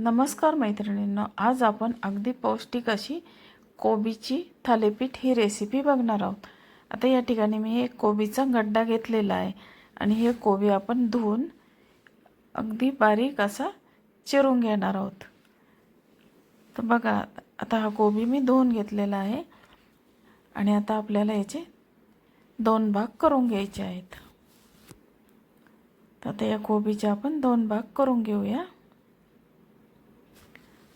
नमस्कार मैत्रिणींनो, आज आपण अगदी पौष्टिक अशी कोबीची थालीपीठ ही रेसिपी बघणार आहोत। आता या ठिकाणी मी एक कोबीचा गड्डा घेतलेला आहे आणि हे कोबी आपण धुवून अगदी बारीक असा चिरून घेणार आहोत। तर बघा, आता हा कोबी मी धुवून घेतलेला आहे आणि आता आपल्याला याचे 2 भाग करून घ्यायचे आहेत। तर आता या कोबीचे आपण 2 भाग करून घेऊया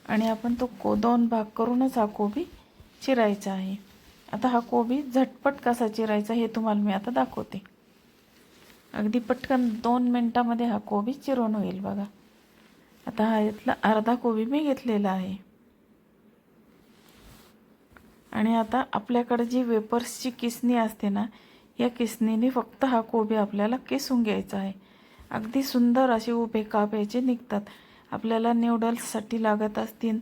आणि आपण तो 2 भाग करूनच हा कोबी चिरायचा आहे। आता हा कोबी झटपट कसा चिरायचा हे तुम्हाला मी आता दाखवते। अगदी पटकन 2 मिनिटांमध्ये हा कोबी चिरून होईल बघा। आता हा यातला अर्धा कोबी मी घेतलेला आहे आणि आता आपल्याकडे जी वेपर्सची किसणी असते ना, या किसणीने फक्त हा कोबी आपल्याला किसून घ्यायचा आहे। अगदी सुंदर असे उभे काप याचे निघतात। आपल्याला नूडल्ससाठी लागत असतील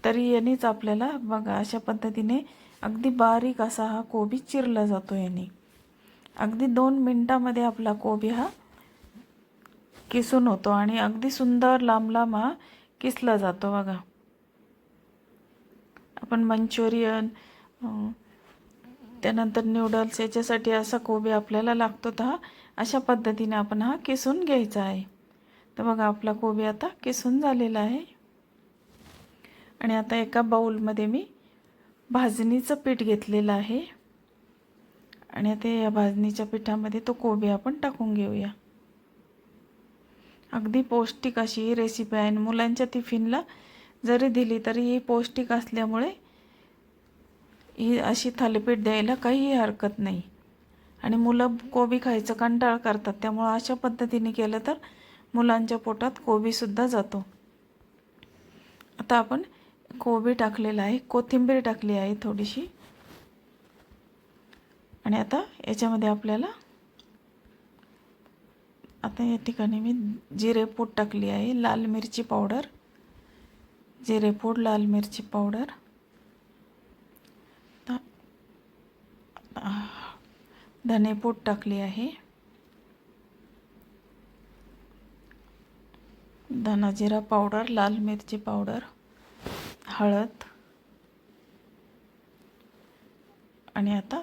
तरी यानेच आपल्याला बघा अशा पद्धतीने अगदी बारीक असा हा कोबी चिरला जातो याने। अगदी 2 मिनिटांमध्ये आपला कोबी हा किसून होतो आणि अगदी सुंदर लांब लांब हा किसला जातो बघा। आपण मंचुरियन त्यानंतर नूडल्स याच्यासाठी असा कोबी आपल्याला लागतो, तर अशा पद्धतीने आपण हा किसून घ्यायचा आहे। तर बघा आपला कोबी आता किसून झालेला आहे आणि आता एका बाउलमध्ये मी भाजणीचं पीठ घेतलेलं आहे आणि आता या भाजणीच्या पिठामध्ये तो कोबी आपण टाकून घेऊया। अगदी पौष्टिक अशी ही रेसिपी आहे। मुलांच्या टिफिनला जरी दिली तरी ही पौष्टिक असल्यामुळे ही अशी थालीपीठ द्यायला काहीही हरकत नाही आणि मुलं कोबी खायचं कंटाळ करतात, त्यामुळे अशा पद्धतीने केलं तर मुलांच्या पोटात कोबीसुद्धा जातो। आता आपण कोबी टाकलेला आहे, कोथिंबीर टाकली आहे थोडीशी आणि आता याच्यामध्ये आपल्याला आता या ठिकाणी मी जिरेपूड टाकली आहे, लाल मिरची पावडर, जिरेपूड, लाल मिरची पावडर, धनेपूड टाकली आहे, धना जिरा पावडर, लाल मिरची पावडर, हळद आणि आता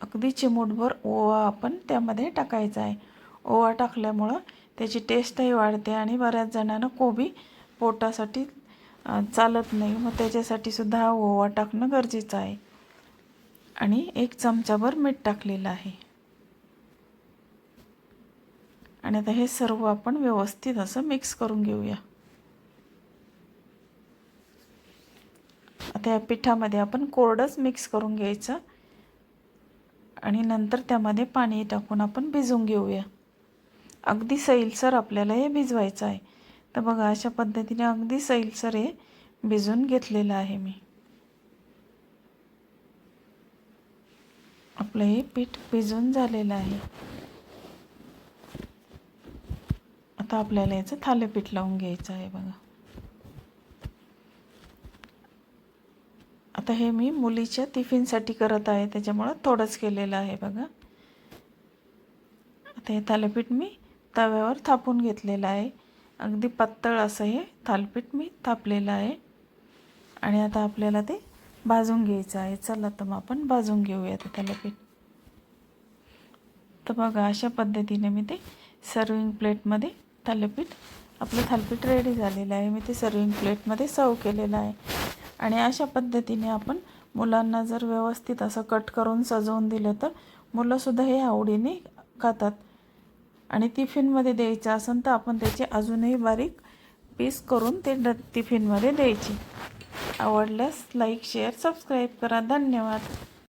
अगदी चिमूटभर ओवा आपण त्यामध्ये टाकायचा आहे। ओवा टाकल्यामुळं त्याची टेस्टही वाढते आणि बऱ्याच जणांना कोबी पोटासाठी चालत नाही, मग त्याच्यासाठी सुद्धा हा ओवा टाकणं गरजेचं आहे। आणि 1 चमचाभर मीठ टाकलेलं आहे आणि आता हे सर्व आपण व्यवस्थित असं मिक्स करून घेऊया। आता या पिठामध्ये आपण कोरडंच मिक्स करून घ्यायचं आणि नंतर त्यामध्ये पाणी टाकून आपण भिजवून घेऊया। अगदी सैलसर आपल्याला हे भिजवायचं आहे। तर बघा अशा पद्धतीने अगदी सैलसर हे भिजवून घेतलेलं आहे मी। आपलं हे पीठ भिजून झालेलं आहे। आता आपल्याला याचं थालीपीठ लावून घ्यायचं आहे बघा। आता हे मी मुलीच्या टिफिनसाठी करत आहे, त्याच्यामुळे थोडंच केलेलं आहे बघा। आता हे थालीपीठ मी तव्यावर थापून घेतलेलं आहे। अगदी पातळ असं हे थालीपीठ मी थापलेलं आहे आणि आता आपल्याला ते भाजून घ्यायचं आहे। चला तर मग आपण भाजून घेऊया ते थालीपीठ। तर बघा अशा पद्धतीने मी ते सर्विंग प्लेटमध्ये आपलं थालीपीठ रेडी झालेलं आहे। मी ते सर्विंग प्लेटमध्ये सर्व केलेलं आहे आणि अशा पद्धतीने आपण मुलांना जर व्यवस्थित असं कट करून सजवून दिलं तर मुलंसुद्धा हे आवडीने खातात आणि टिफिनमध्ये द्यायचं असेल तर आपण त्याचे अजूनही बारीक पीस करून ते टिफिनमध्ये द्यायचे। आवडल्यास लाईक, शेअर, सबस्क्राईब करा। धन्यवाद।